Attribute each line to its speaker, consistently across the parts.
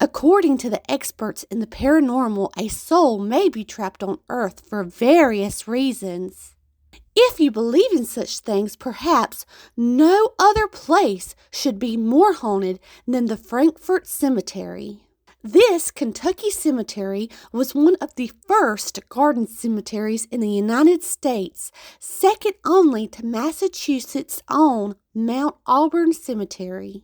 Speaker 1: According to the experts in the paranormal, a soul may be trapped on Earth for various reasons. If you believe in such things, perhaps no other place should be more haunted than the Frankfort Cemetery. This Kentucky cemetery was one of the first garden cemeteries in the United States, second only to Massachusetts' own Mount Auburn Cemetery.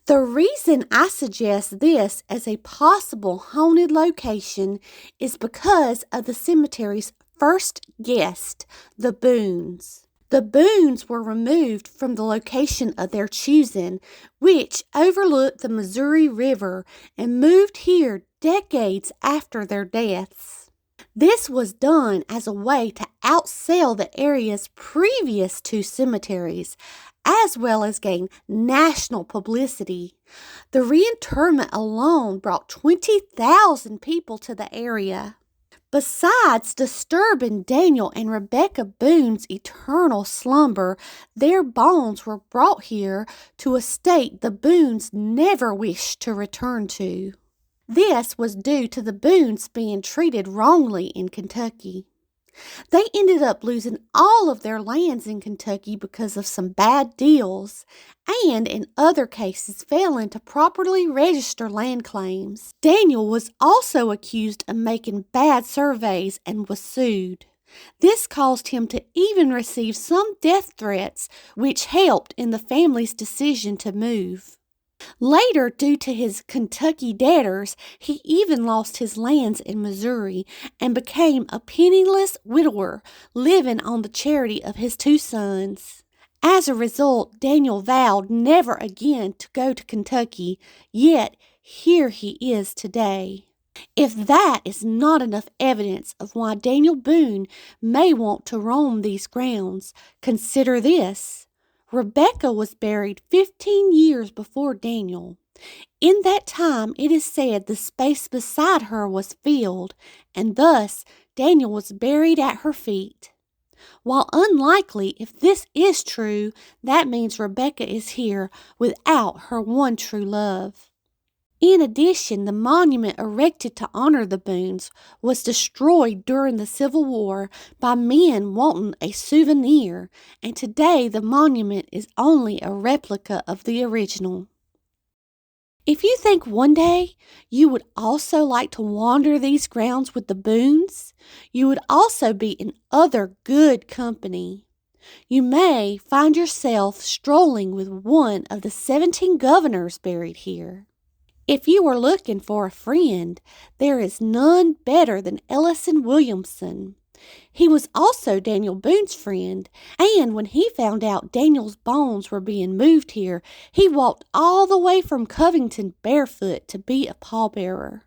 Speaker 1: The reason I suggest this as a possible haunted location is because of the cemetery's first guest, the Boones. The Boones were removed from the location of their choosing, which overlooked the Missouri River, and moved here decades after their deaths. This was done as a way to outsell the area's previous two cemeteries, as well as gain national publicity. The reinterment alone brought 20,000 people to the area. Besides disturbing Daniel and Rebecca Boone's eternal slumber, their bones were brought here to a state the Boones never wished to return to. This was due to the Boones being treated wrongly in Kentucky. They ended up losing all of their lands in Kentucky because of some bad deals, and in other cases failing to properly register land claims. Daniel was also accused of making bad surveys and was sued. This caused him to even receive some death threats, which helped in the family's decision to move. Later, due to his Kentucky debtors, he even lost his lands in Missouri and became a penniless widower, living on the charity of his two sons. As a result, Daniel vowed never again to go to Kentucky, yet here he is today. If that is not enough evidence of why Daniel Boone may want to roam these grounds, consider this. Rebecca was buried 15 years before Daniel. In that time, it is said the space beside her was filled, and thus Daniel was buried at her feet. While unlikely, if this is true, that means Rebecca is here without her one true love. In addition, the monument erected to honor the Boones was destroyed during the Civil War by men wanting a souvenir, and today the monument is only a replica of the original. If you think one day you would also like to wander these grounds with the Boones, you would also be in other good company. You may find yourself strolling with one of the 17 governors buried here. If you are looking for a friend, there is none better than Ellison Williamson. He was also Daniel Boone's friend, and when he found out Daniel's bones were being moved here, he walked all the way from Covington barefoot to be a pallbearer.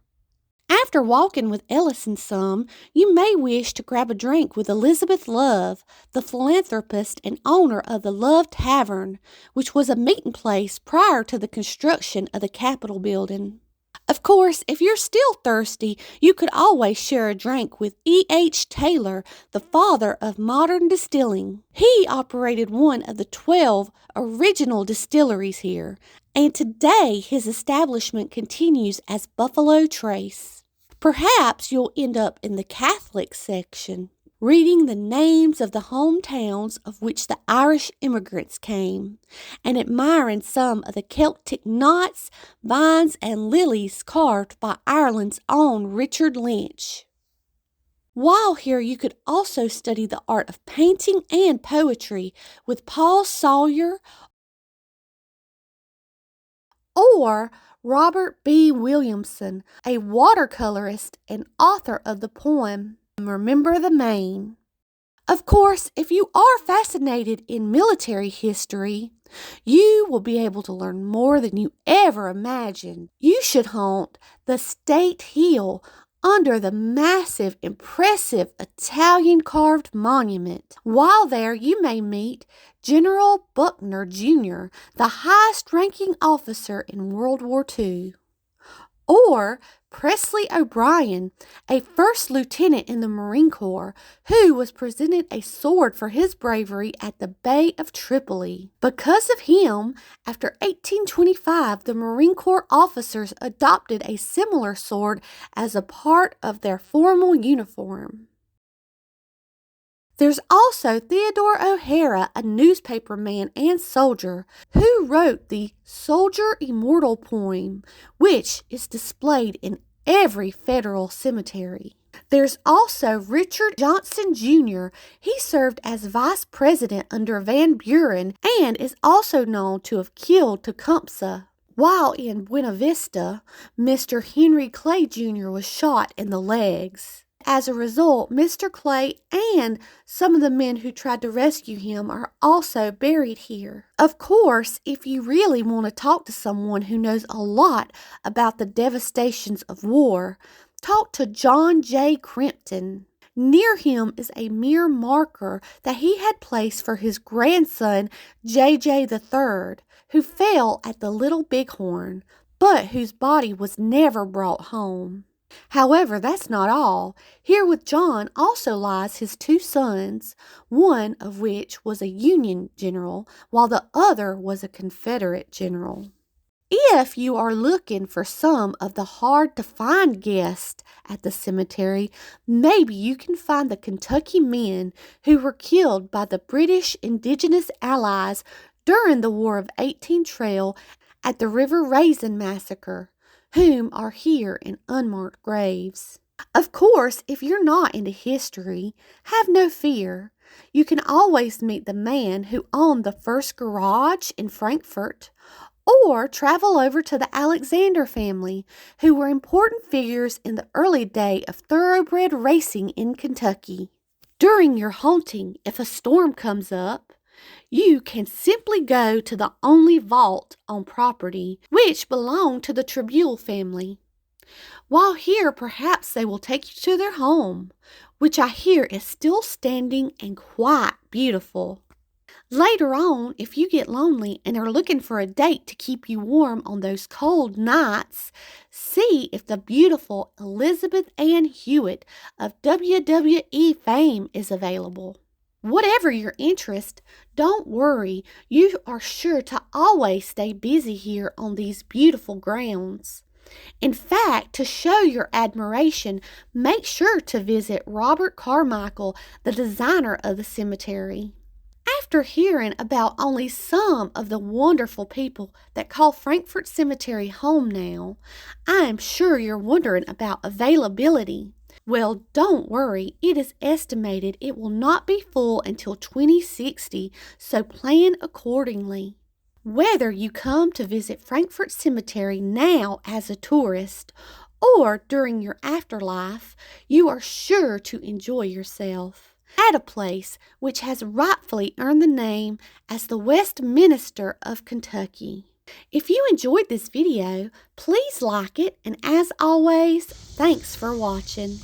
Speaker 1: After walking with Ellison some, you may wish to grab a drink with Elizabeth Love, the philanthropist and owner of the Love Tavern, which was a meeting place prior to the construction of the Capitol building. Of course, if you're still thirsty, you could always share a drink with E.H. Taylor, the father of modern distilling. He operated one of the 12 original distilleries here, and today his establishment continues as Buffalo Trace. Perhaps you'll end up in the Catholic section, reading the names of the hometowns of which the Irish immigrants came, and admiring some of the Celtic knots, vines, and lilies carved by Ireland's own Richard Lynch. While here, you could also study the art of painting and poetry with Paul Sawyer or Robert B. Williamson, a watercolorist and author of the poem Remember the Maine. Of course, if you are fascinated in military history, you will be able to learn more than you ever imagined. You should haunt the State Hill under the massive, impressive Italian carved monument. While there, you may meet General Buckner Jr., the highest ranking officer in World War II. Or Presley O'Brien, a first lieutenant in the Marine Corps, who was presented a sword for his bravery at the Bay of Tripoli. Because of him, after 1825, the Marine Corps officers adopted a similar sword as a part of their formal uniform. There's also Theodore O'Hara, a newspaper man and soldier, who wrote the Soldier Immortal poem, which is displayed in every federal cemetery. There's also Richard Johnson Jr. He served as vice president under Van Buren and is also known to have killed Tecumseh. While in Buena Vista, Mr. Henry Clay Jr. was shot in the legs. As a result, Mr. Clay and some of the men who tried to rescue him are also buried here. Of course, if you really want to talk to someone who knows a lot about the devastations of war, talk to John J. Crimpton. Near him is a mere marker that he had placed for his grandson, J.J. III, who fell at the Little Bighorn, but whose body was never brought home. However, that's not all. Here with John also lies his two sons, one of which was a Union general, while the other was a Confederate general. If you are looking for some of the hard-to-find guests at the cemetery, maybe you can find the Kentucky men who were killed by the British Indigenous Allies during the War of 1812 at the River Raisin Massacre, whom are here in unmarked graves. Of course, if you're not into history, have no fear. You can always meet the man who owned the first garage in Frankfort, or travel over to the Alexander family, who were important figures in the early day of thoroughbred racing in Kentucky. During your haunting, if a storm comes up, you can simply go to the only vault on property, which belonged to the Tribule family. While here, perhaps they will take you to their home, which I hear is still standing and quite beautiful. Later on, if you get lonely and are looking for a date to keep you warm on those cold nights, see if the beautiful Elizabeth Ann Hewitt of WWE fame is available. Whatever your interest, don't worry, you are sure to always stay busy here on these beautiful grounds. In fact, to show your admiration, make sure to visit Robert Carmichael, the designer of the cemetery. After hearing about only some of the wonderful people that call Frankfort Cemetery home now, I am sure you're wondering about availability. Well, don't worry, it is estimated it will not be full until 2060, so plan accordingly. Whether you come to visit Frankfort Cemetery now as a tourist or during your afterlife, you are sure to enjoy yourself at a place which has rightfully earned the name as the Westminster of Kentucky. If you enjoyed this video, please like it, and as always, thanks for watching.